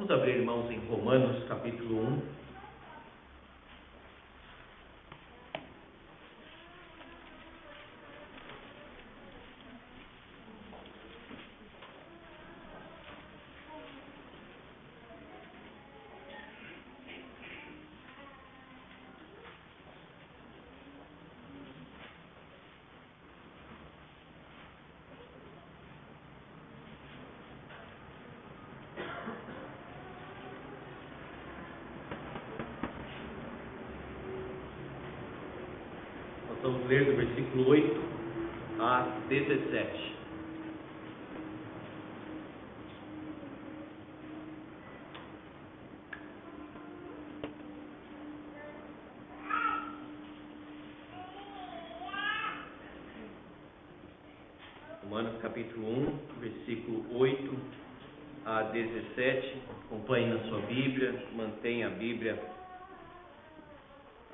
Vamos abrir, irmãos, em Romanos, capítulo 1. Vamos ler do versículo 8 a 17. Romanos capítulo 1, versículo 8 a 17. Acompanhe na sua Bíblia, mantenha a Bíblia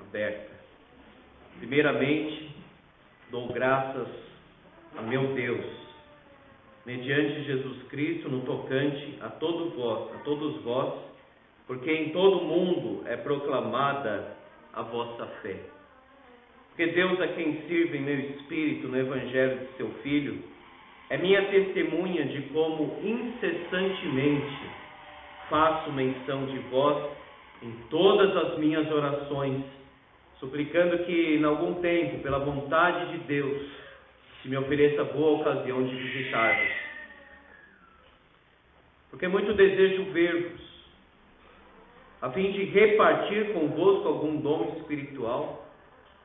aberta. Primeiramente, dou graças a meu Deus, mediante Jesus Cristo, no tocante a todos vós, porque em todo o mundo é proclamada a vossa fé. Porque Deus, a quem sirvo em meu espírito no Evangelho de seu Filho, é minha testemunha de como incessantemente faço menção de vós em todas as minhas orações, suplicando que, em algum tempo, pela vontade de Deus, se me ofereça boa ocasião de visitar-vos. Porque muito desejo ver-vos, a fim de repartir convosco algum dom espiritual,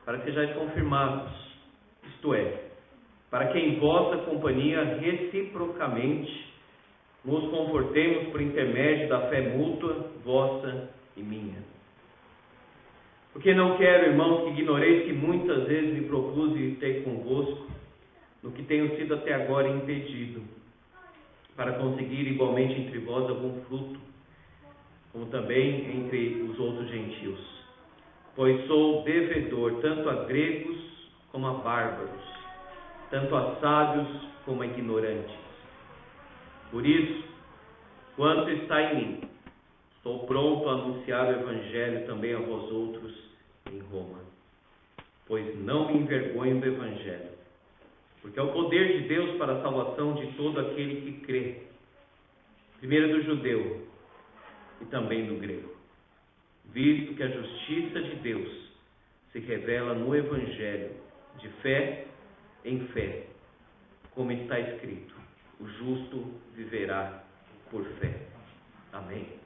para que sejais confirmados, isto é, para que em vossa companhia reciprocamente nos confortemos por intermédio da fé mútua, vossa e minha. Porque não quero, irmãos, que ignoreis que muitas vezes me propus ir ter convosco, no que tenho sido até agora impedido, para conseguir igualmente entre vós algum fruto, como também entre os outros gentios. Pois sou devedor tanto a gregos como a bárbaros, tanto a sábios como a ignorantes. Por isso, quanto está em mim, estou pronto a anunciar o Evangelho também a vós outros em Roma, pois não me envergonho do Evangelho, porque é o poder de Deus para a salvação de todo aquele que crê, primeiro do judeu e também do grego, visto que a justiça de Deus se revela no Evangelho, de fé em fé, como está escrito: o justo viverá por fé. Amém.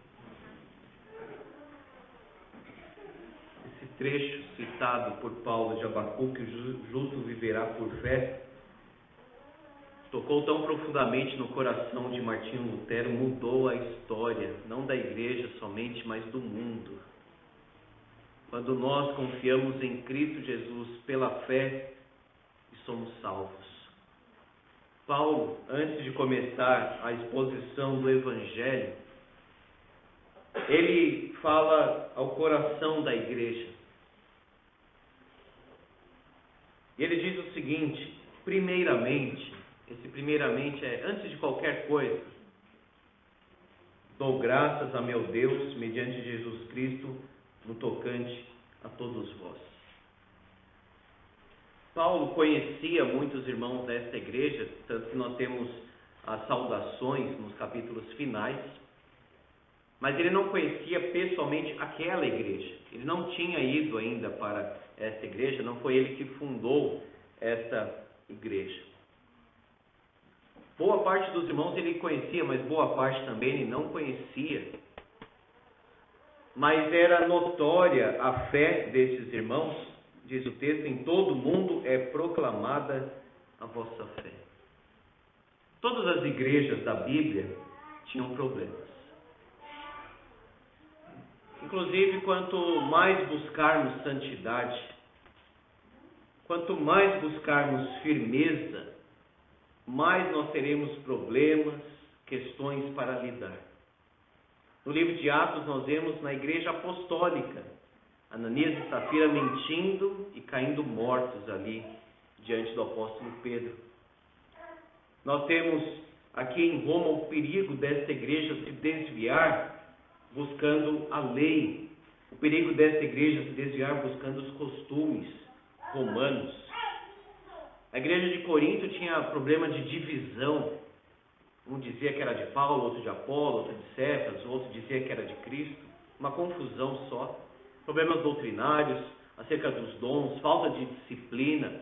Esse trecho citado por Paulo de Abacuque, o justo viverá por fé, tocou tão profundamente no coração de Martinho Lutero, mudou a história, não da igreja somente, mas do mundo. Quando nós confiamos em Cristo Jesus pela fé e somos salvos. Paulo, antes de começar a exposição do Evangelho, ele fala ao coração da igreja. E ele diz o seguinte: primeiramente, esse primeiramente é antes de qualquer coisa, dou graças a meu Deus, mediante Jesus Cristo, no tocante a todos vós. Paulo conhecia muitos irmãos desta igreja, tanto que nós temos as saudações nos capítulos finais, mas ele não conhecia pessoalmente aquela igreja. Ele não tinha ido ainda para esta igreja, não foi ele que fundou esta igreja. Boa parte dos irmãos ele conhecia, mas boa parte também ele não conhecia. Mas era notória a fé desses irmãos, diz o texto: em todo o mundo é proclamada a vossa fé. Todas as igrejas da Bíblia tinham problemas. Inclusive, quanto mais buscarmos santidade, quanto mais buscarmos firmeza, mais nós teremos problemas, questões para lidar. No livro de Atos nós vemos na igreja apostólica, Ananias e Safira mentindo e caindo mortos ali diante do apóstolo Pedro. Nós temos aqui em Roma o perigo desta igreja se desviar buscando a lei. O perigo dessa igreja se desviar buscando os costumes romanos. A igreja de Corinto tinha problema de divisão. Um dizia que era de Paulo, outro de Apolo, outro de Cefas, outro dizia que era de Cristo. Uma confusão só. Problemas doutrinários acerca dos dons, falta de disciplina.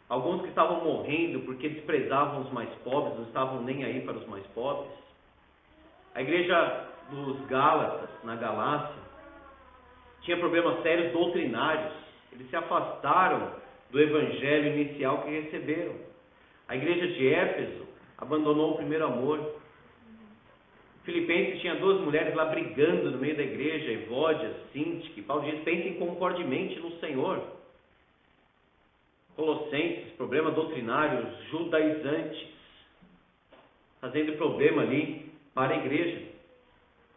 Alguns que estavam morrendo porque desprezavam os mais pobres, não estavam nem aí para os mais pobres. A igreja dos Gálatas, na Galácia, tinha problemas sérios doutrinários. Eles se afastaram do evangelho inicial que receberam. A igreja de Éfeso abandonou o primeiro amor. Filipenses tinha 2 mulheres lá brigando no meio da igreja, Evódia, Sintique. Paulo diz: pensem concordemente no Senhor. Colossenses, problemas doutrinários, judaizantes, fazendo problema ali para a igreja.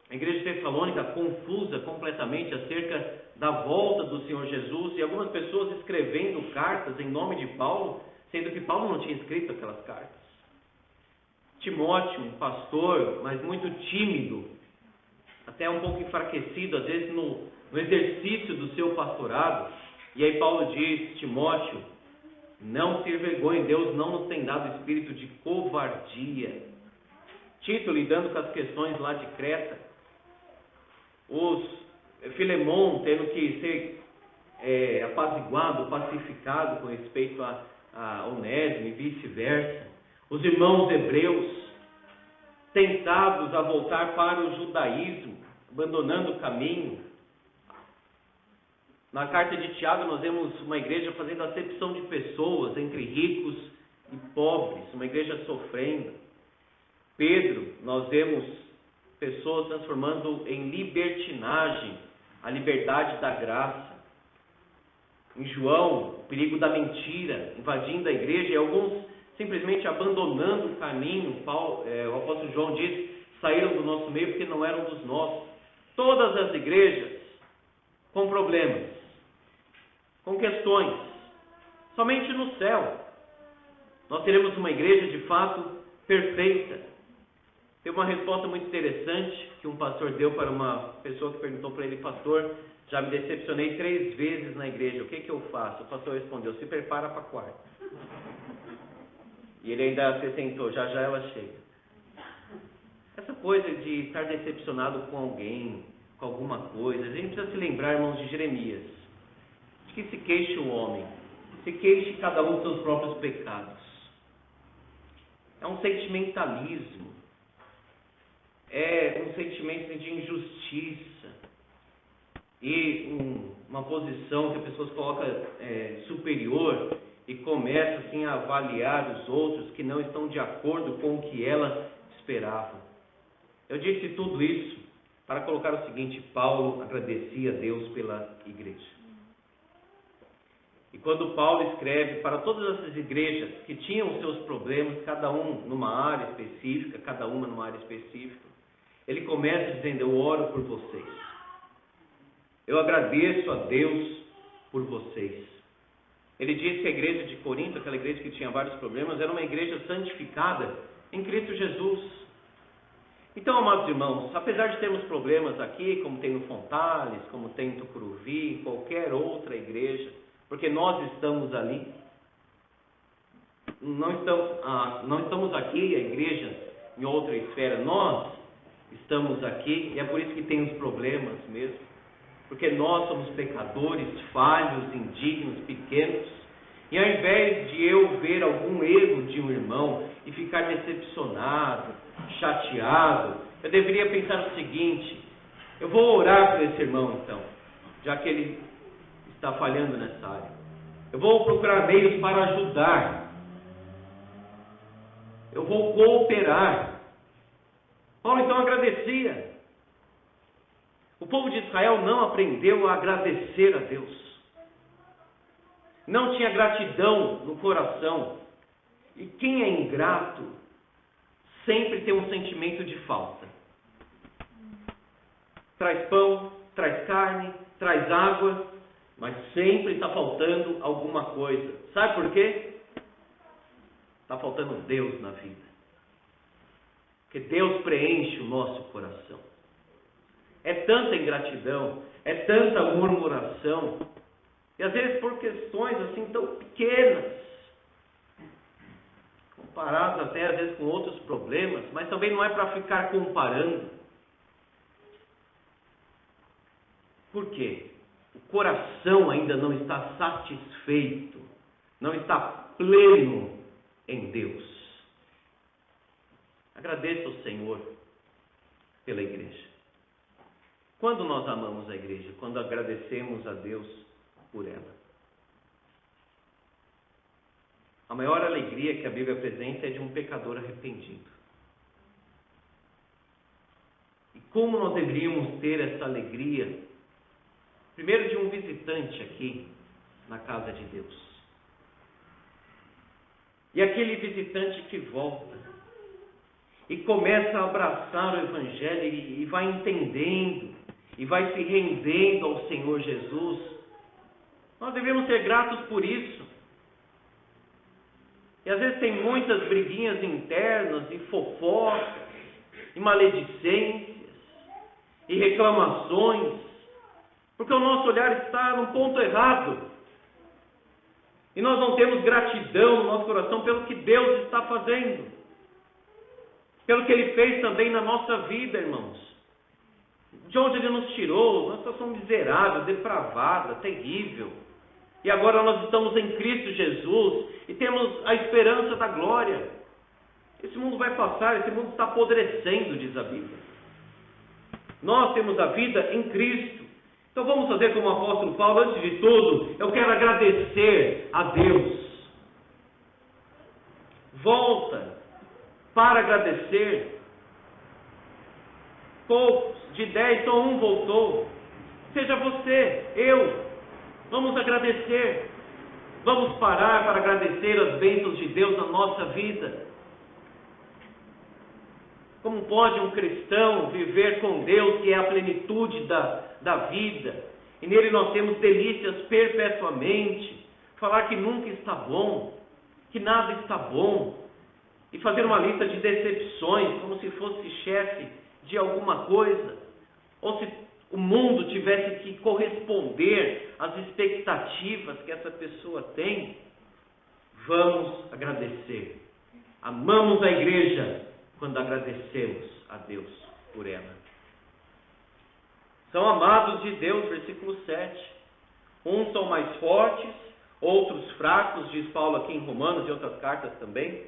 A igreja de Tessalônica confusa completamente acerca da volta do Senhor Jesus, e algumas pessoas escrevendo cartas em nome de Paulo, sendo que Paulo não tinha escrito aquelas cartas. Timóteo, um pastor, mas muito tímido, até um pouco enfraquecido, às vezes no exercício do seu pastorado. E aí Paulo diz: Timóteo, não se envergonhe, Deus não nos tem dado espírito de covardia. Tito, lidando com as questões lá de Creta, os Filemon tendo que ser apaziguado, pacificado com respeito a Onésimo e vice-versa. Os irmãos hebreus, tentados a voltar para o judaísmo, abandonando o caminho. Na carta de Tiago nós vemos uma igreja fazendo acepção de pessoas entre ricos e pobres, uma igreja sofrendo. Pedro, nós vemos pessoas transformando em libertinagem a liberdade da graça. Em João, o perigo da mentira invadindo a igreja, e alguns simplesmente abandonando o caminho. O apóstolo João diz: saíram do nosso meio porque não eram dos nossos. Todas as igrejas com problemas, com questões. Somente no céu nós teremos uma igreja de fato perfeita. Tem uma resposta muito interessante que um pastor deu para uma pessoa que perguntou para ele: pastor, já me decepcionei 3 vezes na igreja, o que eu faço? O pastor respondeu: se prepara para a 4ª. E ele ainda acrescentou: já já ela chega. Essa coisa de estar decepcionado com alguém, com alguma coisa, a gente precisa se lembrar, irmãos, de Jeremias, de que se queixe o homem, se queixe cada um dos seus próprios pecados. É um sentimentalismo, é um sentimento de injustiça e uma posição que a pessoa se coloca superior e começa assim a avaliar os outros que não estão de acordo com o que ela esperava. Eu disse tudo isso para colocar o seguinte: Paulo agradecia a Deus pela igreja. E quando Paulo escreve para todas essas igrejas que tinham seus problemas, cada um numa área específica, cada uma numa área específica, ele começa dizendo: eu oro por vocês. Eu agradeço a Deus por vocês. Ele diz que a igreja de Corinto, aquela igreja que tinha vários problemas, era uma igreja santificada em Cristo Jesus. Então, amados irmãos, apesar de termos problemas aqui, como tem no Fontales, como tem em Tucuruvi, em qualquer outra igreja, porque nós estamos ali, não estamos aqui, a igreja, em outra esfera, nós estamos aqui, e é por isso que tem os problemas mesmo. Porque nós somos pecadores, falhos, indignos, pequenos. E ao invés de eu ver algum erro de um irmão e ficar decepcionado, chateado, eu deveria pensar o seguinte: eu vou orar por esse irmão então, já que ele está falhando nessa área. Eu vou procurar meios para ajudar. Eu vou cooperar. Paulo então agradecia. O povo de Israel não aprendeu a agradecer a Deus. Não tinha gratidão no coração. E quem é ingrato sempre tem um sentimento de falta. Traz pão, traz carne, traz água, mas sempre está faltando alguma coisa. Sabe por quê? Está faltando Deus na vida. Porque Deus preenche o nosso coração. é tanta ingratidão, é tanta murmuração, e às vezes por questões assim tão pequenas, comparadas até às vezes com outros problemas, mas também não é para ficar comparando. Por quê? O coração ainda não está satisfeito, não está pleno em Deus. Agradeça ao Senhor pela igreja. Quando nós amamos a igreja? Quando agradecemos a Deus por ela. A maior alegria que a Bíblia apresenta é de um pecador arrependido. E como nós deveríamos ter essa alegria? Primeiro, de um visitante aqui na casa de Deus. E aquele visitante que volta e começa a abraçar o Evangelho e vai entendendo e vai se rendendo ao Senhor Jesus. Nós devemos ser gratos por isso. E às vezes tem muitas briguinhas internas e fofocas e maledicências e reclamações, porque o nosso olhar está no ponto errado. E nós não temos gratidão no nosso coração pelo que Deus está fazendo, pelo que Ele fez também na nossa vida, irmãos. De onde Ele nos tirou, uma situação miserável, depravada, terrível. E agora nós estamos em Cristo Jesus e temos a esperança da glória. Esse mundo vai passar, esse mundo está apodrecendo, diz a Bíblia. Nós temos a vida em Cristo. Então vamos fazer como o apóstolo Paulo. Antes de tudo, eu quero agradecer a Deus. Volta para agradecer. Poucos, de 10, só um voltou. Seja você, eu. Vamos agradecer. Vamos parar para agradecer as bênçãos de Deus na nossa vida. Como pode um cristão viver com Deus, que é a plenitude da vida, e nele nós temos delícias perpetuamente, falar que nunca está bom, que nada está bom, e fazer uma lista de decepções, como se fosse chefe de alguma coisa, ou se o mundo tivesse que corresponder às expectativas que essa pessoa tem. Vamos agradecer. Amamos a igreja quando agradecemos a Deus por ela. São amados de Deus, versículo 7. Uns são mais fortes, outros fracos, diz Paulo aqui em Romanos e outras cartas também.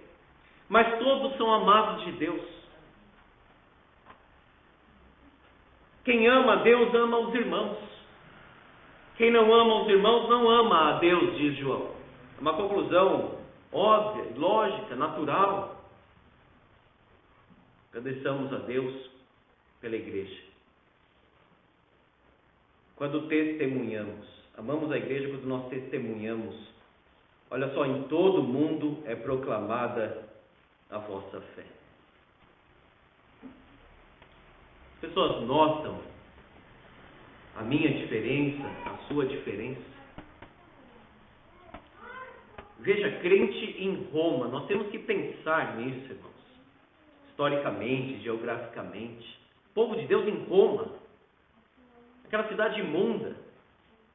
Mas todos são amados de Deus. Quem ama a Deus ama os irmãos. Quem não ama os irmãos não ama a Deus, diz João. É uma conclusão óbvia, lógica, natural. Agradeçamos a Deus pela igreja. Quando testemunhamos, amamos a igreja quando nós testemunhamos. Olha só, em todo o mundo é proclamada a vossa fé. As pessoas notam a minha diferença, a sua diferença. Veja, crente em Roma, nós temos que pensar nisso, irmãos. Historicamente, geograficamente. O povo de Deus em Roma, aquela cidade imunda,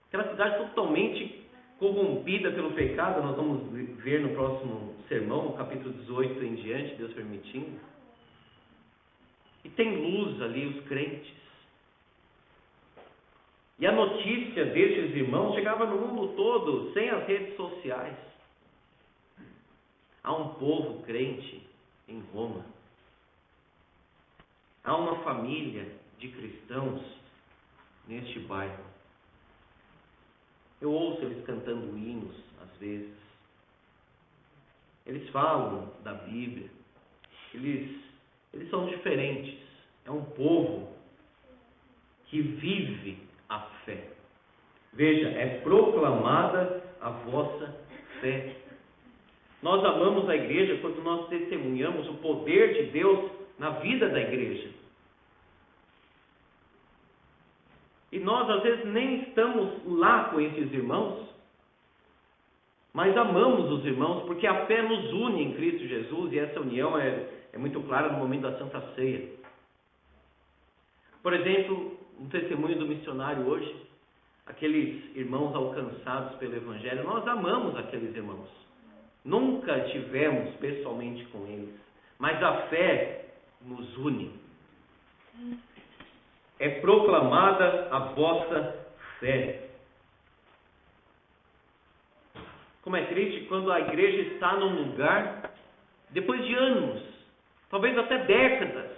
aquela cidade totalmente corrompida pelo pecado. Nós vamos ver no próximo sermão, no capítulo 18 em diante, Deus permitindo. E tem luz ali, os crentes. E a notícia destes irmãos chegava no mundo todo, sem as redes sociais. Há um povo crente em Roma. Há uma família de cristãos neste bairro. Eu ouço eles cantando hinos, às vezes. Eles falam da Bíblia. Eles são diferentes. É um povo que vive a fé. Veja, é proclamada a vossa fé. Nós amamos a igreja quando nós testemunhamos o poder de Deus na vida da igreja. E nós às vezes nem estamos lá com esses irmãos, mas amamos os irmãos porque a fé nos une em Cristo Jesus, e essa união é muito clara no momento da Santa Ceia. Por exemplo, no testemunho do missionário hoje, aqueles irmãos alcançados pelo Evangelho, nós amamos aqueles irmãos. Nunca estivemos pessoalmente com eles, mas a fé nos une. É proclamada a vossa fé. Como é triste quando a igreja está num lugar, depois de anos, talvez até décadas,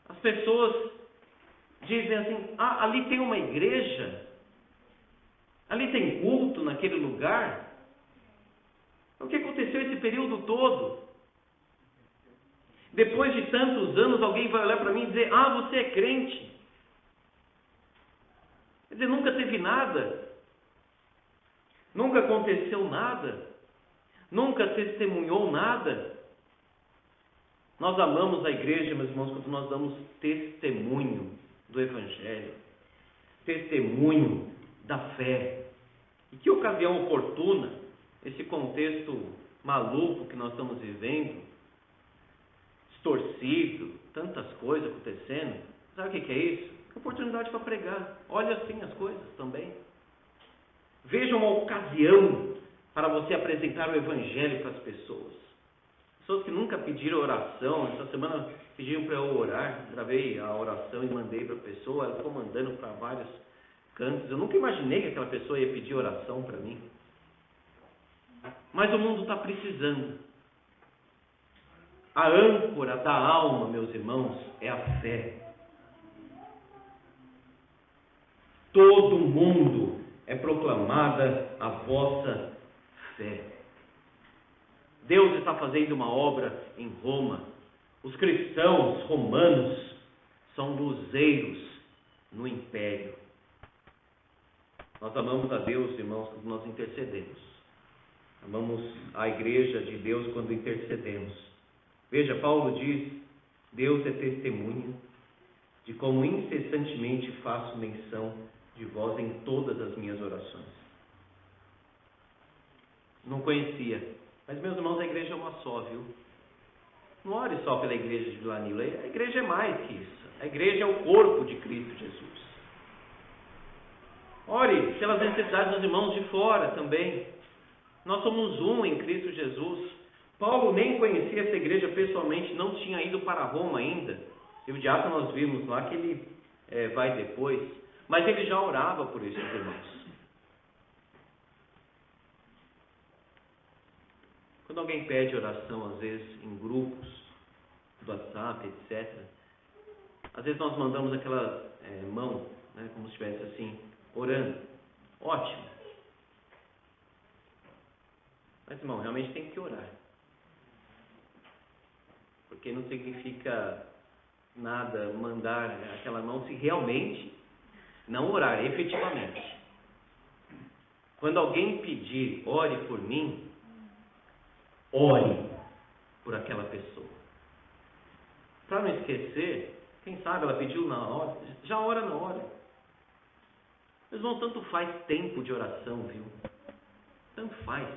as pessoas dizem assim: ah, ali tem uma igreja, ali tem culto naquele lugar. O que aconteceu esse período todo? Depois de tantos anos, alguém vai olhar para mim e dizer: ah, você é crente. Quer dizer, nunca teve nada, nunca aconteceu nada, nunca testemunhou nada. Nós amamos a igreja, meus irmãos, quando nós damos testemunho do Evangelho, testemunho da fé. E que ocasião oportuna, esse contexto maluco que nós estamos vivendo, distorcido, tantas coisas acontecendo. Sabe o que é isso? Oportunidade para pregar. Olha assim as coisas também. Veja uma ocasião para você apresentar o Evangelho para as pessoas. Pessoas que nunca pediram oração, essa semana pediram para eu orar, gravei a oração e mandei para a pessoa, ela ficou mandando para vários cantos. Eu nunca imaginei que aquela pessoa ia pedir oração para mim. Mas o mundo está precisando. A âncora da alma, meus irmãos, é a fé. Todo mundo é proclamada a vossa fé. Deus está fazendo uma obra em Roma. Os cristãos romanos são luzeiros no império. Nós amamos a Deus, irmãos, quando nós intercedemos. Amamos a igreja de Deus quando intercedemos. Veja, Paulo diz: Deus é testemunha de como incessantemente faço menção de vós em todas as minhas orações. Não conhecia, mas meus irmãos, a igreja é uma só, viu? Não ore só pela igreja de Vila Nilo, a igreja é mais que isso. A igreja é o corpo de Cristo Jesus. Ore pelas necessidades dos irmãos de fora também. Nós somos um em Cristo Jesus. Paulo nem conhecia essa igreja pessoalmente, não tinha ido para Roma ainda. E o diácono nós vimos lá que ele vai depois. Mas ele já orava por esses irmãos. Quando alguém pede oração, às vezes em grupos, do WhatsApp, etc., às vezes nós mandamos aquela mão, né, como se estivesse assim, orando. Ótimo. Mas, irmão, realmente tem que orar. Porque não significa nada mandar aquela mão se realmente não orar, efetivamente. Quando alguém pedir, ore por mim, ore por aquela pessoa. Para não esquecer, quem sabe ela pediu na hora, já ora na hora. Mas não tanto faz tempo de oração, viu? Tanto faz.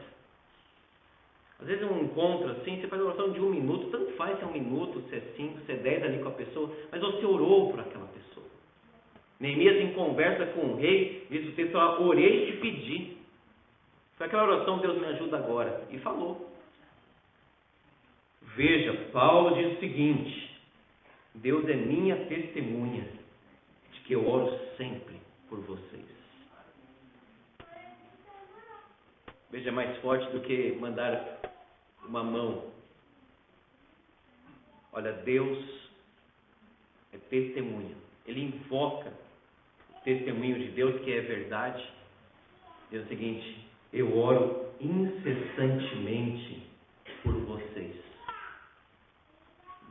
Às vezes um encontro assim, você faz uma oração de 1 minuto, tanto faz se é 1 minuto, se é 5, se é 10 ali com a pessoa, mas você orou por aquela pessoa. Neemias, em conversa com o rei, diz o texto: orei e pedi. Foi aquela oração: Deus me ajuda agora. E falou. Veja, Paulo diz o seguinte: Deus é minha testemunha de que eu oro sempre por vocês. Veja, é mais forte do que mandar uma mão. Olha, Deus é testemunha. Ele invoca o testemunho de Deus, que é verdade. Diz o seguinte: eu oro incessantemente por vocês.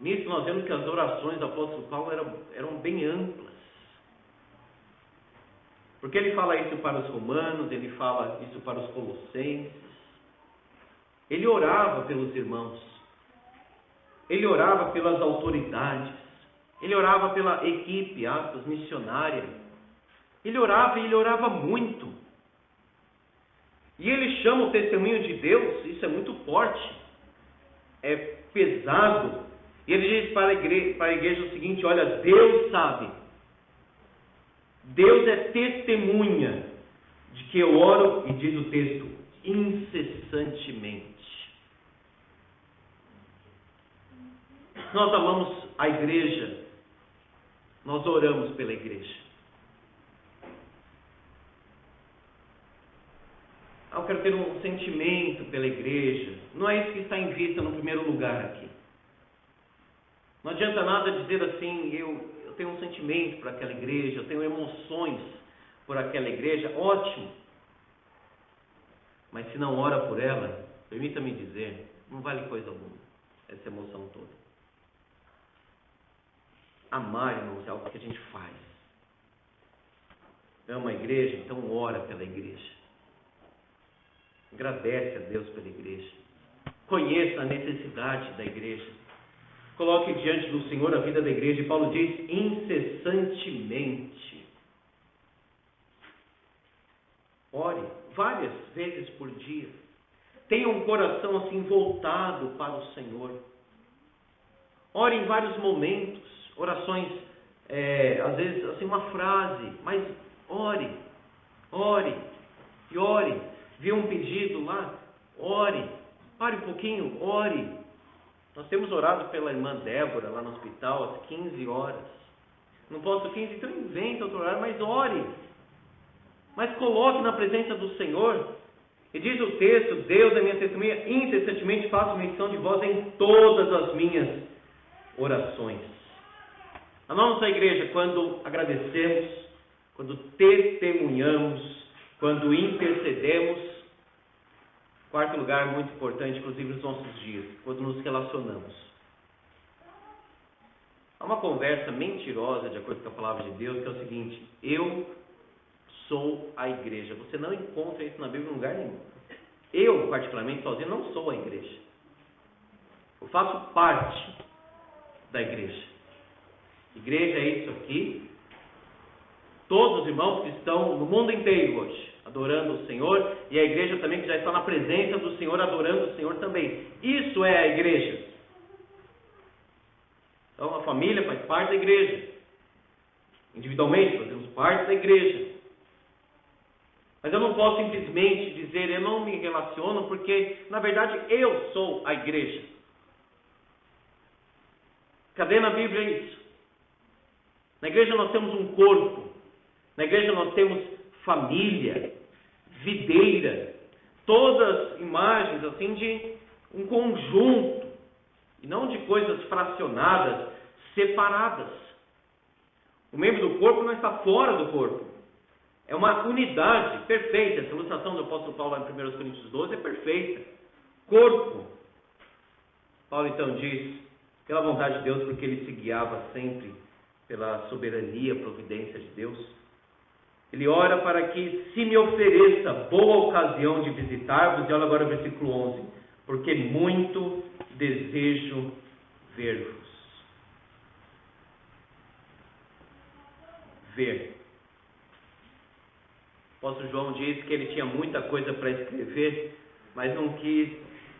Nisso nós vemos que as orações do apóstolo Paulo eram bem amplas. Porque ele fala isso para os romanos, ele fala isso para os colossenses. Ele orava pelos irmãos. Ele orava pelas autoridades. Ele orava pela equipe, aspas, missionária. Ele orava e ele orava muito. E ele chama o testemunho de Deus, isso é muito forte, é pesado. E ele diz para a igreja o seguinte: olha, Deus sabe Deus é testemunha de que eu oro, e diz o texto, incessantemente. Nós amamos a igreja, nós oramos pela igreja. Eu quero ter um sentimento pela igreja. Não é isso que está em vista no primeiro lugar aqui. Não adianta nada dizer assim, eu tenho um sentimento por aquela igreja, eu tenho emoções por aquela igreja, ótimo. Mas se não ora por ela, permita-me dizer, não vale coisa alguma, essa emoção toda. Amar, irmãos, é algo que a gente faz. Ama a igreja, então ora pela igreja. Agradece a Deus pela igreja. Conheça a necessidade da igreja. Coloque diante do Senhor a vida da igreja. E Paulo diz, incessantemente. Ore várias vezes por dia. Tenha um coração assim voltado para o Senhor. Ore em vários momentos. Orações, às vezes assim uma frase, mas ore e ore. Viu um pedido lá? Ore. Pare um pouquinho, ore. Nós temos orado pela irmã Débora lá no hospital às 15 horas. Não posso 15, então inventa outro horário, mas ore. Mas coloque na presença do Senhor. E diz o texto, Deus é minha testemunha, incessantemente faço menção de vós em todas as minhas orações. A nossa igreja, quando agradecemos, quando testemunhamos, quando intercedemos, quarto lugar, muito importante, inclusive nos nossos dias, quando nos relacionamos. Há uma conversa mentirosa, de acordo com a palavra de Deus, que é o seguinte: eu sou a igreja. Você não encontra isso na Bíblia em lugar nenhum. Eu, particularmente, sozinho, não sou a igreja. Eu faço parte da igreja. Igreja é isso aqui. Todos os irmãos que estão no mundo inteiro hoje, adorando o Senhor, e a igreja também que já está na presença do Senhor, adorando o Senhor também. Isso é a igreja. Então a família faz parte da igreja. Individualmente fazemos parte da igreja. Mas eu não posso simplesmente dizer, eu não me relaciono, porque na verdade eu sou a igreja. Cadê na Bíblia isso? Na igreja nós temos um corpo. Na igreja nós temos família, videira, todas imagens assim de um conjunto, e não de coisas fracionadas, separadas. O membro do corpo não está fora do corpo. É uma unidade perfeita. Essa ilustração do apóstolo Paulo lá em 1 Coríntios 12 é perfeita. Corpo. Paulo então diz, pela vontade de Deus, porque ele se guiava sempre pela soberania, providência de Deus. Ele ora para que se me ofereça boa ocasião de visitar-vos, e olha agora o versículo 11, porque muito desejo ver-vos. Ver. O apóstolo João diz que ele tinha muita coisa para escrever, mas não quis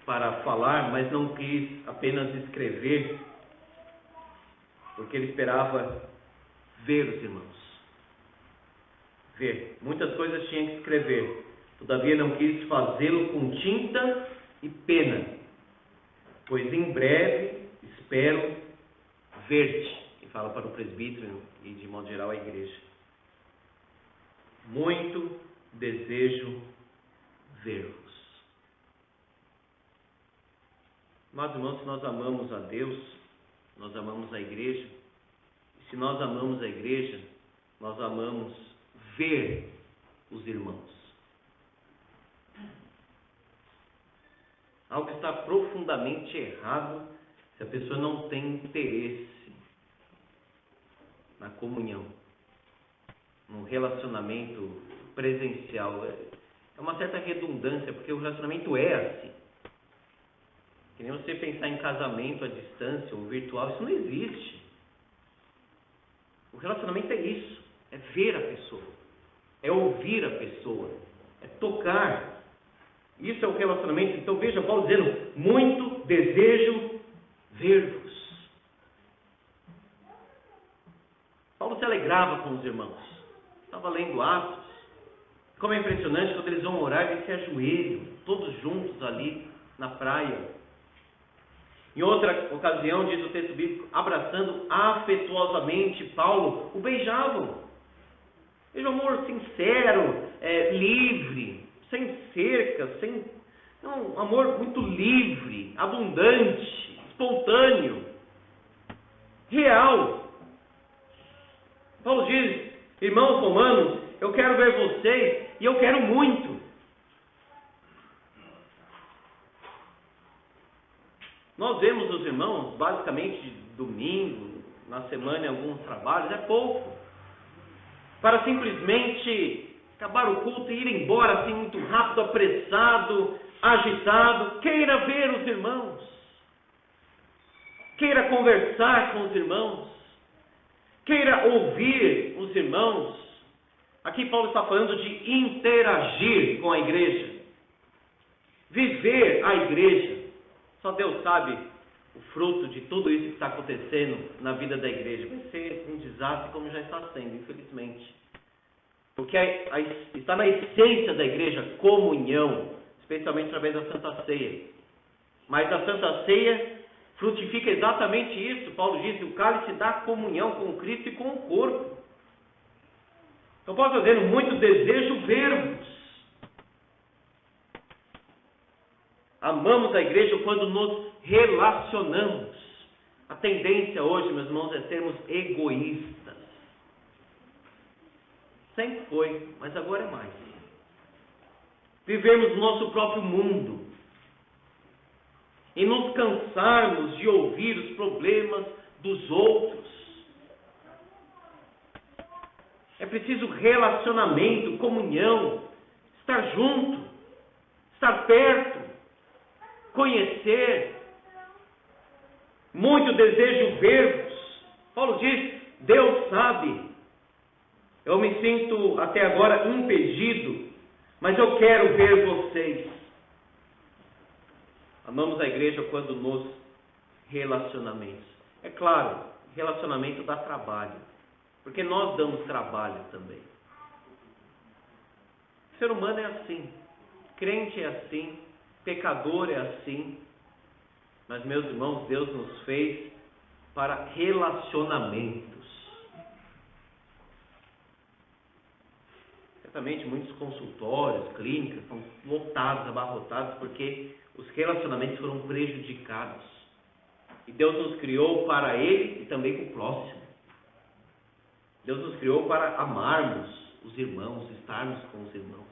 para falar, mas não quis apenas escrever, porque ele esperava ver os irmãos. Ver. Muitas coisas tinha que escrever, todavia não quis fazê-lo com tinta e pena, pois em breve espero ver-te. E fala para o presbítero e de modo geral a igreja. Muito desejo ver-vos. Mas, irmãos, se nós amamos a Deus, nós amamos a igreja. E se nós amamos a igreja, nós amamos ver os irmãos. Algo está profundamente errado se a pessoa não tem interesse na comunhão, no relacionamento presencial. É uma certa redundância, porque o relacionamento é assim. Que nem você pensar em casamento à distância ou virtual, isso não existe. O relacionamento é isso, é ver a pessoa, é ouvir a pessoa, é tocar. Isso é o relacionamento. Então veja Paulo dizendo, muito desejo ver-vos. Paulo se alegrava com os irmãos. Estava lendo Atos. Como é impressionante quando eles vão orar, eles se ajoelham, todos juntos ali na praia. Em outra ocasião, diz o texto bíblico, abraçando afetuosamente Paulo, o beijavam. Veja, um amor sincero, livre, sem cercas, um amor muito livre, abundante, espontâneo, real. Paulo diz, irmãos romanos, eu quero ver vocês e eu quero muito. Nós vemos os irmãos, basicamente, de domingo, na semana em alguns trabalhos, é pouco. Para simplesmente acabar o culto e ir embora assim muito rápido, apressado, agitado. Queira ver os irmãos. Queira conversar com os irmãos. Queira ouvir os irmãos. Aqui Paulo está falando de interagir com a igreja. Viver a igreja. Só Deus sabe o fruto de tudo isso que está acontecendo na vida da igreja. Vai ser um desastre como já está sendo, infelizmente. Porque está na essência da igreja comunhão, especialmente através da Santa Ceia. Mas a Santa Ceia frutifica exatamente isso. Paulo diz que o cálice dá comunhão com Cristo e com o corpo. Então Paulo está dizendo, muito desejo ver-vos. Amamos a igreja quando nos relacionamos. A tendência hoje, meus irmãos, é sermos egoístas. Sempre foi, mas agora é mais. Vivemos no nosso próprio mundo. E nos cansarmos de ouvir os problemas dos outros. É preciso relacionamento, comunhão, estar junto, estar perto, conhecer. Muito desejo ver-vos. Paulo diz, Deus sabe. Eu me sinto até agora impedido, mas eu quero ver vocês. Amamos a igreja quando nos relacionamentos. É claro, relacionamento dá trabalho, porque nós damos trabalho também. O ser humano é assim, crente é assim, pecador é assim. Mas, meus irmãos, Deus nos fez para relacionamentos. Certamente muitos consultórios, clínicas estão lotados, abarrotados, porque os relacionamentos foram prejudicados. E Deus nos criou para Ele e também para o próximo. Deus nos criou para amarmos os irmãos, estarmos com os irmãos.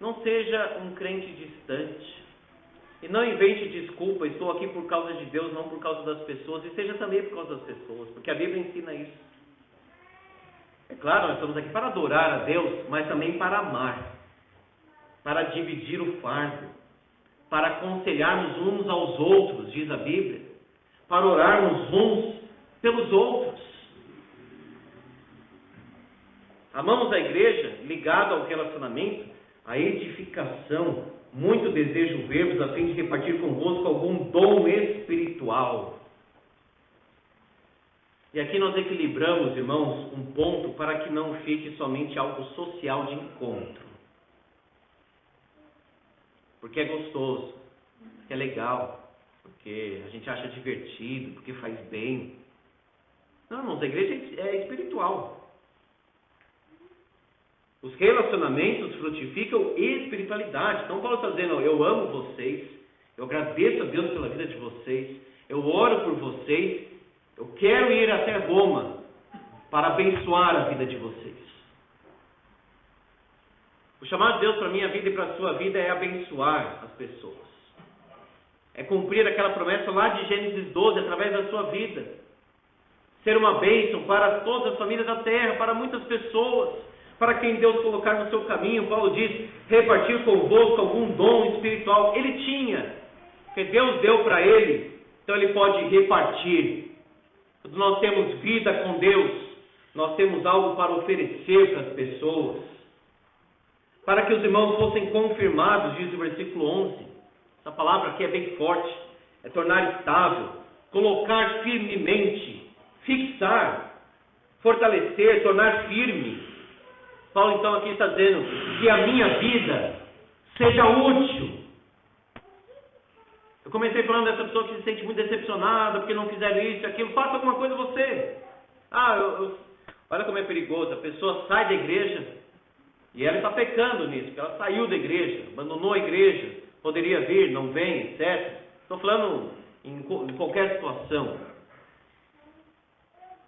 Não seja um crente distante. E não invente desculpa, estou aqui por causa de Deus, não por causa das pessoas. E seja também por causa das pessoas, porque a Bíblia ensina isso. É claro, nós estamos aqui para adorar a Deus, mas também para amar. Para dividir o fardo. Para aconselharmos uns aos outros, diz a Bíblia. Para orarmos uns pelos outros. Amamos a igreja, ligado ao relacionamento, a edificação. Muito desejo ver-vos a fim de repartir convosco algum dom espiritual. E aqui nós equilibramos, irmãos, um ponto para que não fique somente algo social de encontro. Porque é gostoso, porque é legal, porque a gente acha divertido, porque faz bem. Não, irmãos, a igreja é espiritual. Os relacionamentos frutificam espiritualidade. Então Paulo está dizendo, eu amo vocês, eu agradeço a Deus pela vida de vocês, eu oro por vocês, eu quero ir até Roma para abençoar a vida de vocês. O chamado de Deus para a minha vida e para a sua vida é abençoar as pessoas. É cumprir aquela promessa lá de Gênesis 12 através da sua vida. Ser uma bênção para todas as famílias da terra, para muitas pessoas. Para quem Deus colocar no seu caminho, Paulo diz, repartir convosco algum dom espiritual. Ele tinha, porque Deus deu para ele, então ele pode repartir. Quando nós temos vida com Deus, nós temos algo para oferecer para as pessoas. Para que os irmãos fossem confirmados, diz o versículo 11. Essa palavra aqui é bem forte, é tornar estável, colocar firmemente, fixar, fortalecer, tornar firme. Paulo então aqui está dizendo que a minha vida seja útil. Eu comecei falando dessa pessoa que se sente muito decepcionada porque não fizeram isso e aquilo. Faça alguma coisa você. Olha como é perigoso. A pessoa sai da igreja e ela está pecando nisso, porque ela saiu da igreja, abandonou a igreja, poderia vir, não vem, etc. Estou falando em qualquer situação.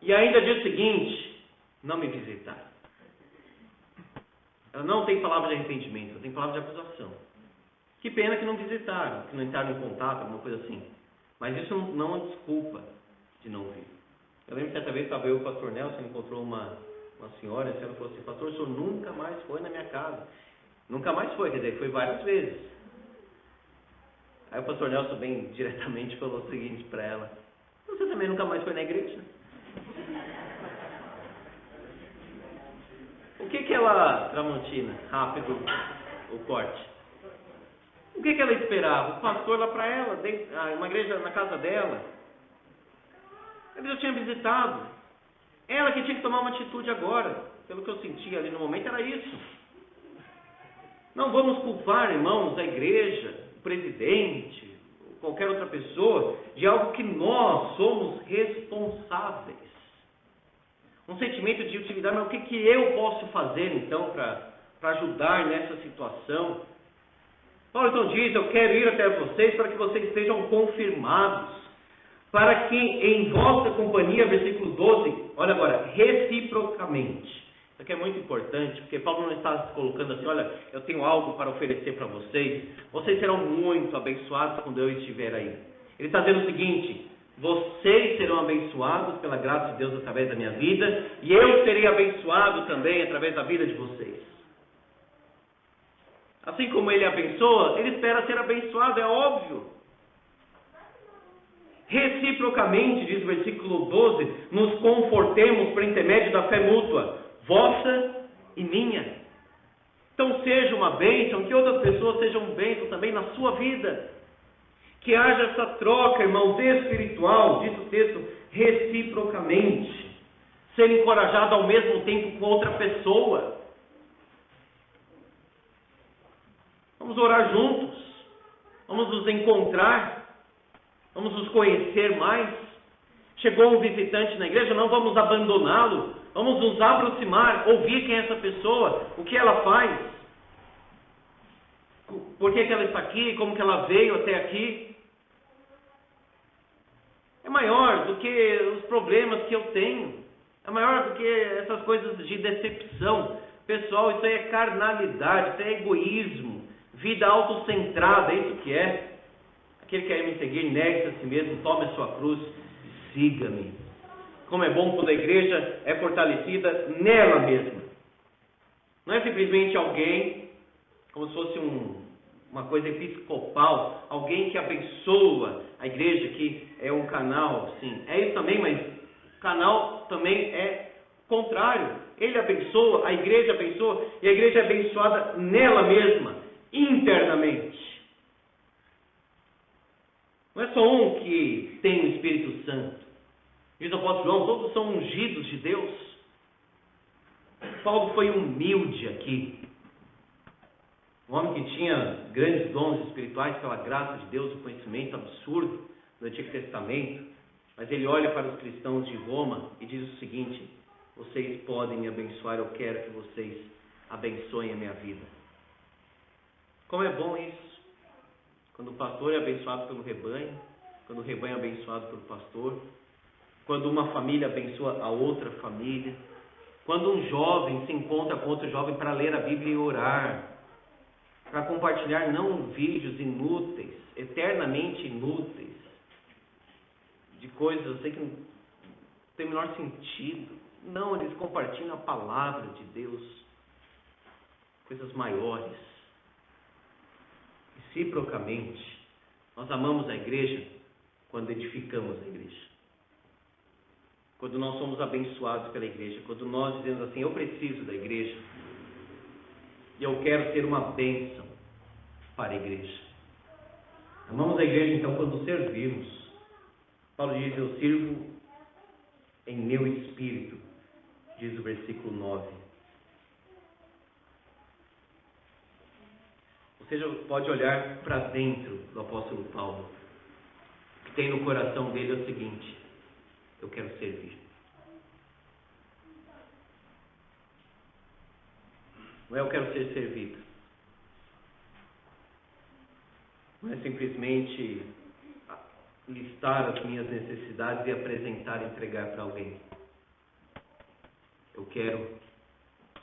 E ainda diz o seguinte: não me visitar. Ela não tem palavra de arrependimento, ela tem palavra de acusação. Que pena que não visitaram, que não entraram em contato, alguma coisa assim. Mas isso não é desculpa de não vir. Eu lembro que certa vez estava eu e o pastor Nelson, encontrou uma senhora, e ela falou assim: pastor, o senhor nunca mais foi na minha casa. Nunca mais foi, quer dizer, foi várias vezes. Aí o pastor Nelson bem diretamente falou o seguinte para ela: você também nunca mais foi na igreja? O que ela, Tramontina, rápido o corte, o que ela esperava? O pastor lá para ela, uma igreja na casa dela. Ele já tinha visitado. Ela que tinha que tomar uma atitude agora. Pelo que eu sentia ali no momento, era isso. Não vamos culpar, irmãos, a igreja, o presidente, qualquer outra pessoa, de algo que nós somos responsáveis. Um sentimento de utilidade, mas o que eu posso fazer então para ajudar nessa situação? Paulo então diz: eu quero ir até vocês para que vocês sejam confirmados, para que em vossa companhia, versículo 12, olha agora, reciprocamente. Isso aqui é muito importante, porque Paulo não está colocando assim: olha, eu tenho algo para oferecer para vocês, vocês serão muito abençoados quando eu estiver aí. Ele está dizendo o seguinte: vocês serão abençoados pela graça de Deus através da minha vida, e eu serei abençoado também através da vida de vocês. Assim como ele abençoa, ele espera ser abençoado, é óbvio. Reciprocamente, diz o versículo 12, nos confortemos por intermédio da fé mútua, vossa e minha. Então seja uma bênção, que outras pessoas sejam bênção também na sua vida. Que haja essa troca, irmãos, espiritual, diz o texto, reciprocamente. Ser encorajado ao mesmo tempo com outra pessoa. Vamos orar juntos. Vamos nos encontrar. Vamos nos conhecer mais. Chegou um visitante na igreja, não vamos abandoná-lo. Vamos nos aproximar, ouvir quem é essa pessoa, o que ela faz. Por que ela está aqui, como que ela veio até aqui. É maior do que os problemas que eu tenho. É maior do que essas coisas de decepção. Pessoal, isso aí é carnalidade, isso é egoísmo. Vida autocentrada, é isso que é. Aquele que quer me seguir, negue-se a si mesmo, tome a sua cruz e siga-me. Como é bom quando a igreja é fortalecida nela mesma. Não é simplesmente alguém, como se fosse uma coisa episcopal, alguém que abençoa a igreja, que é um canal, sim. É isso também, mas o canal também é contrário. Ele abençoa, a igreja abençoa, e a igreja é abençoada nela mesma, internamente. Não é só um que tem o Espírito Santo. Diz o apóstolo João, todos são ungidos de Deus. Paulo foi humilde aqui. Um homem que tinha grandes dons espirituais pela graça de Deus, um conhecimento absurdo do Antigo Testamento. Mas ele olha para os cristãos de Roma e diz o seguinte: vocês podem me abençoar, eu quero que vocês abençoem a minha vida. Como é bom isso. Quando o pastor é abençoado pelo rebanho, quando o rebanho é abençoado pelo pastor, quando uma família abençoa a outra família, quando um jovem se encontra com outro jovem para ler a Bíblia e orar, para compartilhar não vídeos inúteis, eternamente inúteis, de coisas eu sei que não tem o menor sentido. Não, eles compartilham a palavra de Deus, coisas maiores. Reciprocamente, nós amamos a igreja quando edificamos a igreja. Quando nós somos abençoados pela igreja, quando nós dizemos assim: eu preciso da igreja e eu quero ser uma bênção para a igreja. Amamos a igreja então quando servimos. Paulo diz: eu sirvo em meu espírito, diz o versículo 9. Você já pode olhar para dentro do apóstolo Paulo. O que tem no coração dele é o seguinte: eu quero servir. Não é eu quero ser servido. Não é simplesmente listar as minhas necessidades e apresentar e entregar para alguém. Eu quero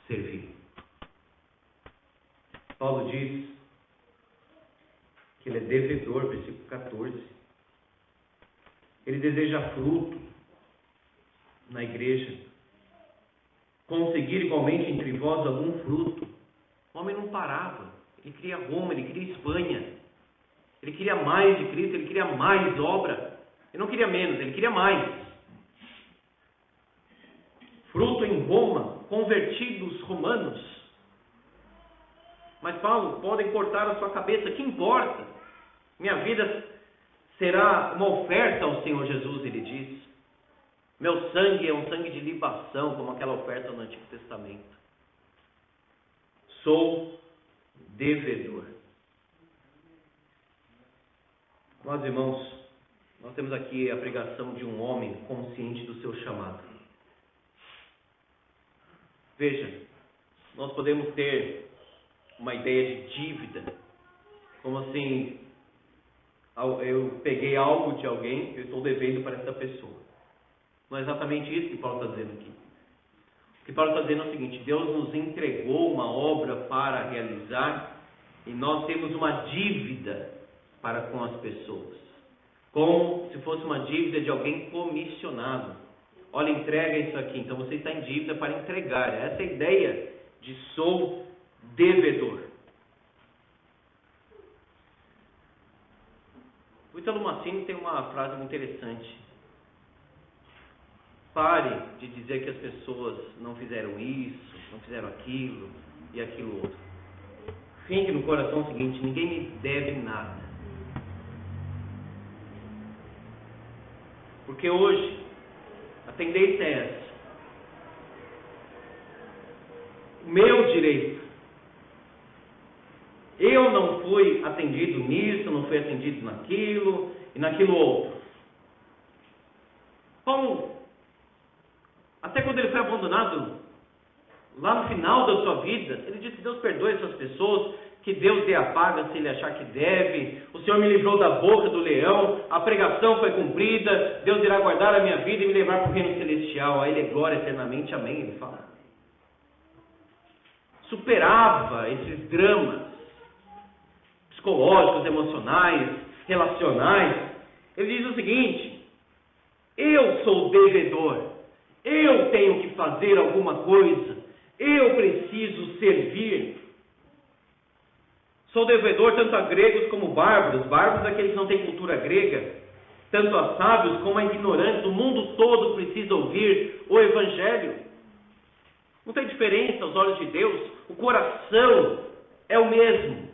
servir. Paulo diz que ele é devedor, versículo 14. Ele deseja fruto na igreja. Conseguir igualmente entre vós algum fruto. O homem não parava. Ele queria Roma, ele queria Espanha. Ele queria mais de Cristo, ele queria mais obra. Ele não queria menos, ele queria mais. Fruto em Roma, convertidos romanos. Mas Paulo, podem cortar a sua cabeça, que importa? Minha vida será uma oferta ao Senhor Jesus, ele diz. Meu sangue é um sangue de libação, como aquela oferta no Antigo Testamento. Sou devedor. Meus irmãos, nós temos aqui a pregação de um homem consciente do seu chamado. Veja, nós podemos ter uma ideia de dívida, como assim, eu peguei algo de alguém, eu estou devendo para essa pessoa. Não é exatamente isso que Paulo está dizendo aqui. O que Paulo está dizendo é o seguinte: Deus nos entregou uma obra para realizar e nós temos uma dívida para com as pessoas, como se fosse uma dívida de alguém comissionado. Olha, entrega isso aqui, então você está em dívida para entregar. Essa é a ideia de sou devedor. O Italo Massini tem uma frase muito interessante: pare de dizer que as pessoas não fizeram isso, não fizeram aquilo e aquilo outro. Finge no coração o seguinte: ninguém me deve nada. Porque hoje a tendência é essa. O meu direito. Eu não fui atendido nisso, não fui atendido naquilo e naquilo outro. Paulo, até quando ele foi abandonado, lá no final da sua vida, ele disse que Deus perdoe essas pessoas, que Deus dê a paga se ele achar que deve. O Senhor me livrou da boca do leão, a pregação foi cumprida, Deus irá guardar a minha vida e me levar para o reino celestial. A Ele é glória eternamente, amém, ele fala. Superava esses dramas psicológicos, emocionais, relacionais. Ele diz o seguinte: eu sou devedor, eu tenho que fazer alguma coisa, eu preciso servir. Sou devedor tanto a gregos como bárbaros, bárbaros aqueles que não têm cultura grega, tanto a sábios como a ignorantes. O mundo todo precisa ouvir o Evangelho. Não tem diferença aos olhos de Deus, o coração é o mesmo.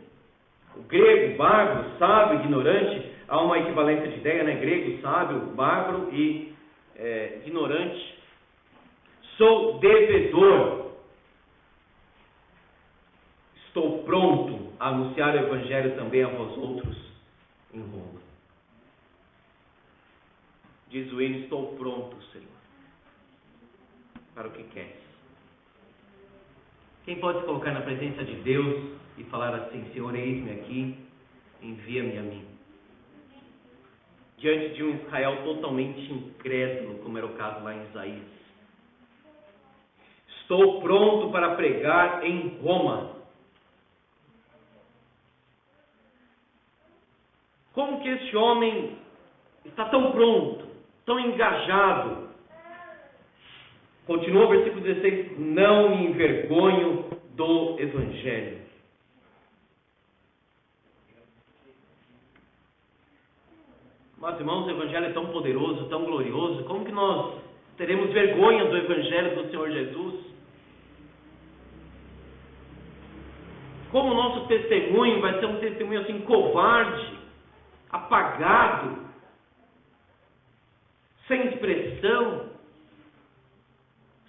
O grego, bárbaro, sábio, ignorante, há uma equivalência de ideia, né? Grego, sábio, bárbaro e ignorante. Sou devedor. Estou pronto a anunciar o Evangelho também a vós outros em Roma. Diz o hino: estou pronto, Senhor, para o que queres. Quem pode se colocar na presença de Deus e falar assim: Senhor, eis-me aqui, envia-me a mim? Diante de um Israel totalmente incrédulo, como era o caso lá em Isaías. Estou pronto para pregar em Roma. Como que este homem está tão pronto, tão engajado? Continua o versículo 16: não me envergonho do Evangelho. Mas, irmãos, o Evangelho é tão poderoso, tão glorioso, como que nós teremos vergonha do Evangelho do Senhor Jesus? Como o nosso testemunho vai ser um testemunho assim covarde, apagado, sem expressão,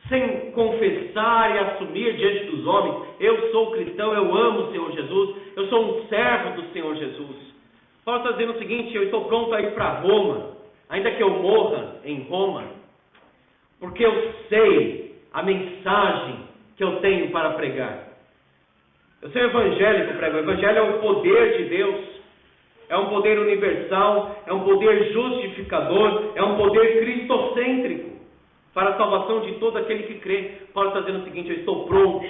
sem confessar e assumir diante dos homens: eu sou cristão, eu amo o Senhor Jesus, eu sou um servo do Senhor Jesus. Paulo está dizendo o seguinte: eu estou pronto a ir para Roma, ainda que eu morra em Roma, porque eu sei a mensagem que eu tenho para pregar. Eu sou evangélico, prego. O evangelho é o poder de Deus, é um poder universal, é um poder justificador, é um poder cristocêntrico para a salvação de todo aquele que crê. Paulo está dizendo o seguinte: eu estou pronto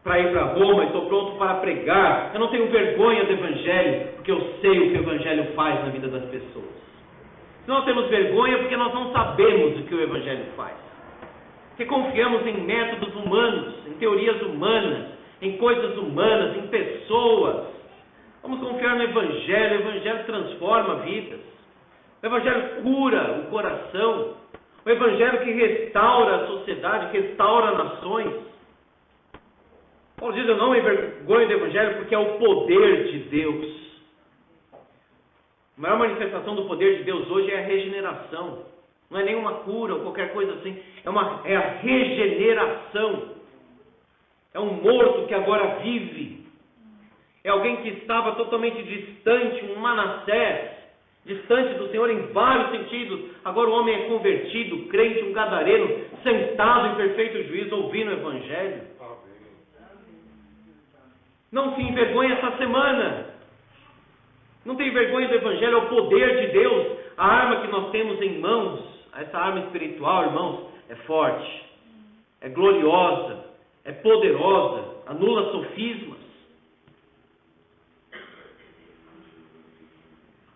para ir para Roma, estou pronto para pregar, eu não tenho vergonha do evangelho, porque eu sei o que o evangelho faz na vida das pessoas. Se nós temos vergonha, porque nós não sabemos o que o evangelho faz, porque confiamos em métodos humanos, em teorias humanas, em coisas humanas, em pessoas. Vamos confiar no evangelho. O evangelho transforma vidas, o evangelho cura o coração, o evangelho que restaura a sociedade, que restaura nações. Paulo diz: eu não me envergonho do evangelho, porque é o poder de Deus. A maior manifestação do poder de Deus hoje é a regeneração. Não é nenhuma cura ou qualquer coisa assim. É a regeneração. É um morto que agora vive. É alguém que estava totalmente distante, um Manassés, distante do Senhor em vários sentidos. Agora o homem é convertido, crente, um gadareno, sentado em perfeito juízo, ouvindo o evangelho. Não se envergonhe essa semana. Não tem vergonha do evangelho, é o poder de Deus. A arma que nós temos em mãos, essa arma espiritual, irmãos, é forte, é gloriosa, é poderosa, anula sofismas.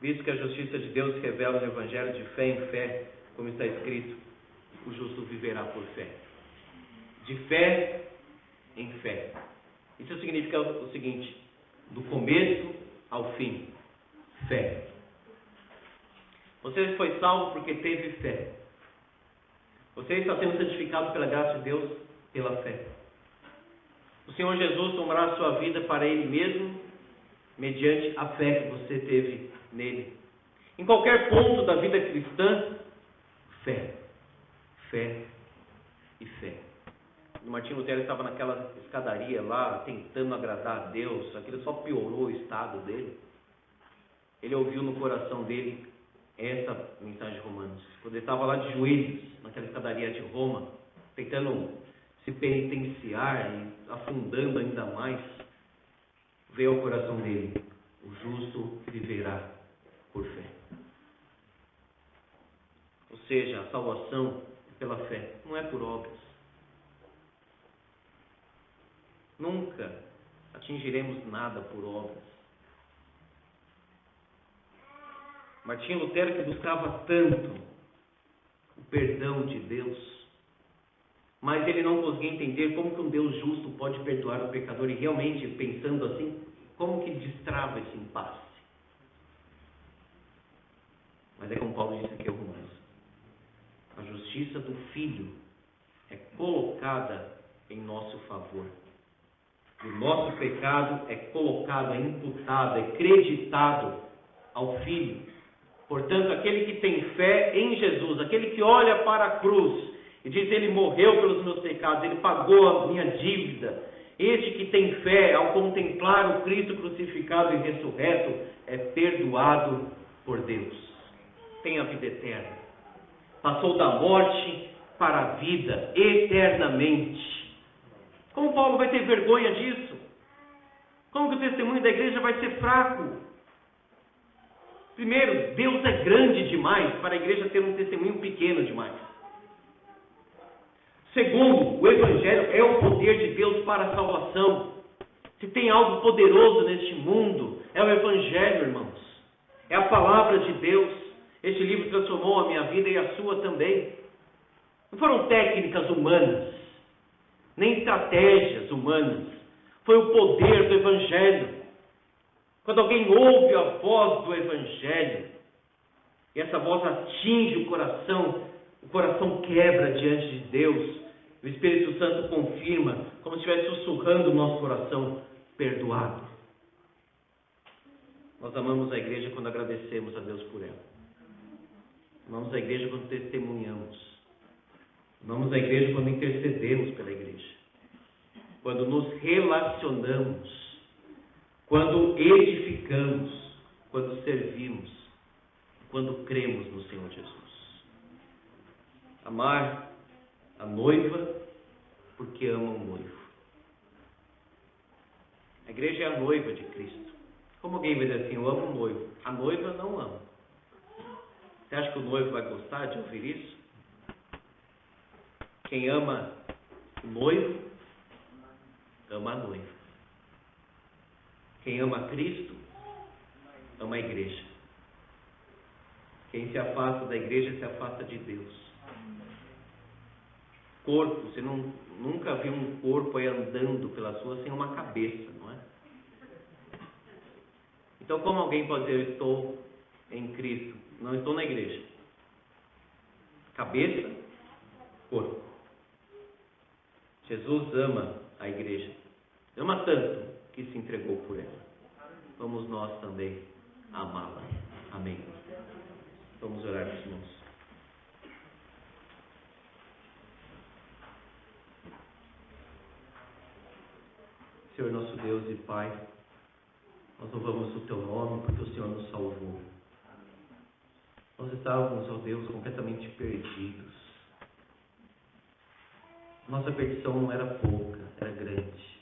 Visto que a justiça de Deus se revela no evangelho de fé em fé, como está escrito: o justo viverá por fé. De fé em fé. Isso significa o seguinte: do começo ao fim, fé. Você foi salvo porque teve fé. Você está sendo santificado pela graça de Deus pela fé. O Senhor Jesus tomará a sua vida para Ele mesmo, mediante a fé que você teve nele. Em qualquer ponto da vida cristã, fé, fé e fé. O Martinho Lutero estava naquela escadaria lá, tentando agradar a Deus. Aquilo só piorou o estado dele. Ele ouviu no coração dele essa mensagem de Romanos. Quando ele estava lá de joelhos, naquela escadaria de Roma, tentando se penitenciar e afundando ainda mais, veio ao coração dele: o justo viverá por fé. Ou seja, a salvação é pela fé, não é por obras. Nunca atingiremos nada por obras. Martinho Lutero, que buscava tanto o perdão de Deus, mas ele não conseguia entender como que um Deus justo pode perdoar o pecador, e realmente, pensando assim, como que destrava esse impasse? Mas é como Paulo disse aqui em Romanos: a justiça do Filho é colocada em nosso favor. O nosso pecado é colocado, é imputado, é creditado ao Filho. Portanto, aquele que tem fé em Jesus, aquele que olha para a cruz e diz: Ele morreu pelos meus pecados, Ele pagou a minha dívida. Este que tem fé, ao contemplar o Cristo crucificado e ressurreto, é perdoado por Deus. Tem a vida eterna. Passou da morte para a vida eternamente. Como Paulo vai ter vergonha disso? Como que o testemunho da igreja vai ser fraco? Primeiro, Deus é grande demais para a igreja ter um testemunho pequeno demais. Segundo, o Evangelho é o poder de Deus para a salvação. Se tem algo poderoso neste mundo, é o Evangelho, irmãos. É a palavra de Deus. Este livro transformou a minha vida e a sua também. Não foram técnicas humanas, nem estratégias humanas. Foi o poder do Evangelho. Quando alguém ouve a voz do Evangelho, e essa voz atinge o coração quebra diante de Deus, o Espírito Santo confirma, como se estivesse sussurrando o nosso coração: perdoado. Nós amamos a igreja quando agradecemos a Deus por ela. Amamos a igreja quando testemunhamos. Amamos a igreja quando intercedemos pela igreja, quando nos relacionamos, quando edificamos, quando servimos, quando cremos no Senhor Jesus. Amar a noiva porque ama o noivo. A igreja é a noiva de Cristo. Como alguém vai dizer assim, eu amo o noivo? A noiva não ama. Você acha que o noivo vai gostar de ouvir isso? Quem ama o noivo, ama a noiva. Quem ama Cristo, ama a igreja. Quem se afasta da igreja, se afasta de Deus. Corpo, você nunca viu um corpo aí andando pelas ruas sem uma cabeça, não é? Então, como alguém pode dizer, eu estou em Cristo, não estou na igreja? Cabeça, corpo. Jesus ama a igreja. Ama tanto que se entregou por ela. Vamos nós também amá-la. Amém. Vamos orar, meus irmãos. Senhor nosso Deus e Pai, nós louvamos o Teu nome porque o Senhor nos salvou. Nós estávamos, ó Deus, completamente perdidos. Nossa perdição não era pouca, era grande.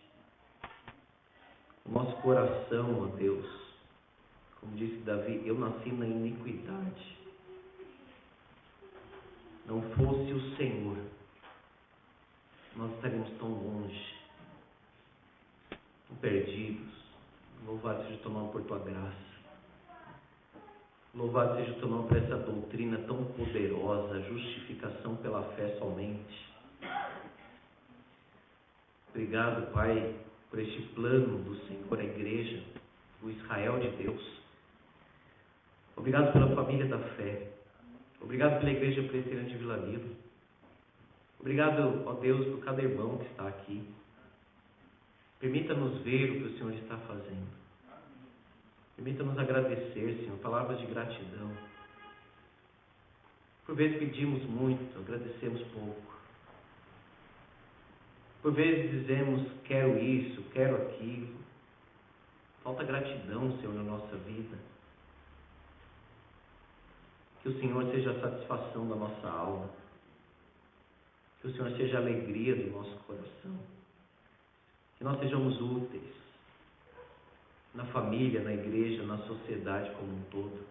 O nosso coração, ó Deus, como disse Davi, eu nasci na iniquidade. Não fosse o Senhor, nós estaríamos tão longe, tão perdidos. Louvado seja o Teu nome por Tua graça. Louvado seja o Teu nome por essa doutrina tão poderosa, justificação pela fé somente. Obrigado, Pai, por este plano do Senhor, a igreja, o Israel de Deus. Obrigado pela família da fé. Obrigado pela igreja presbiteriana de Vila Nilo. Obrigado, ó Deus, por cada irmão que está aqui. Permita-nos ver o que o Senhor está fazendo. Permita-nos agradecer, Senhor, palavras de gratidão. Por vezes pedimos muito, agradecemos pouco. Por vezes dizemos, quero isso, quero aquilo. Falta gratidão, Senhor, na nossa vida. Que o Senhor seja a satisfação da nossa alma. Que o Senhor seja a alegria do nosso coração. Que nós sejamos úteis na família, na igreja, na sociedade como um todo.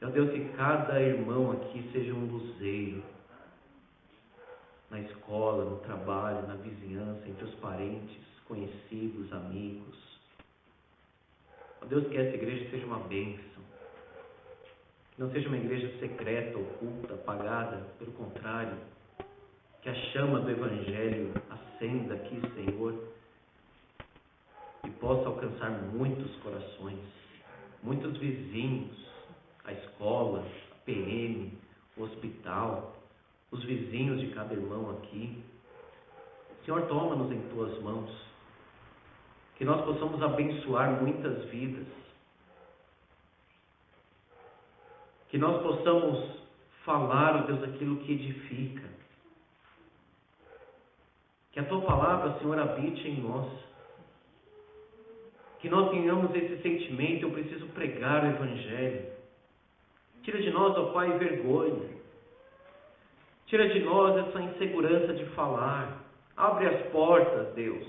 Meu Deus, que cada irmão aqui seja um luzeiro na escola, no trabalho, na vizinhança, entre os parentes, conhecidos, amigos. Ó Deus, que essa igreja seja uma bênção. Que não seja uma igreja secreta, oculta, apagada. Pelo contrário, que a chama do Evangelho acenda aqui, Senhor, e possa alcançar muitos corações, muitos vizinhos, a escola, a PM, o hospital, os vizinhos de cada irmão aqui. Senhor, toma-nos em Tuas mãos, que nós possamos abençoar muitas vidas, que nós possamos falar, ó Deus, aquilo que edifica, que a Tua palavra, Senhor, habite em nós, que nós tenhamos esse sentimento, eu preciso pregar o Evangelho. Tira de nós, ó Pai, vergonha. Tira de nós essa insegurança de falar. Abre as portas, Deus.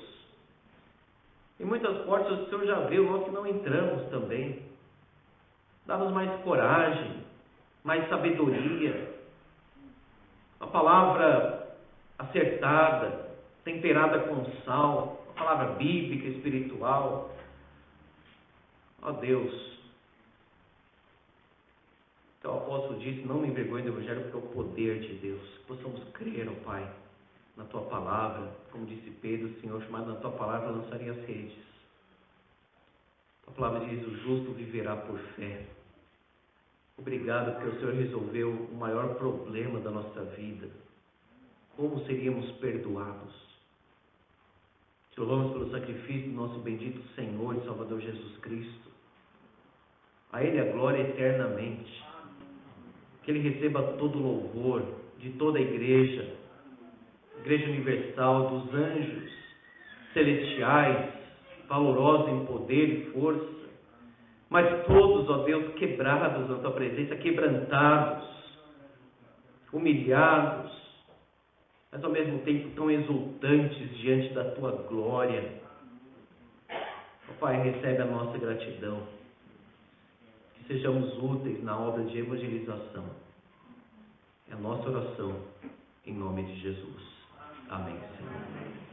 E muitas portas o Senhor já abriu, nós que não entramos também. Dá-nos mais coragem, mais sabedoria. Uma palavra acertada, temperada com sal. Uma palavra bíblica, espiritual. Ó Deus. Então o apóstolo disse, não me envergonhe do Evangelho, porque é o poder de Deus. Possamos crer, ó Pai, na Tua palavra. Como disse Pedro, Senhor, chamado na Tua palavra, lançaria as redes. A palavra diz, o justo viverá por fé. Obrigado, porque o Senhor resolveu o maior problema da nossa vida. Como seríamos perdoados? Te louvamos pelo sacrifício do nosso bendito Senhor e Salvador Jesus Cristo. A Ele a glória eternamente. Que Ele receba todo louvor, de toda a igreja universal, dos anjos celestiais, valorosos em poder e força, mas todos, ó Deus, quebrados na tua presença, quebrantados, humilhados, mas ao mesmo tempo tão exultantes diante da tua glória. Ó Pai, recebe a nossa gratidão, que sejamos úteis na obra de evangelização. É a nossa oração, em nome de Jesus. Amém, Senhor.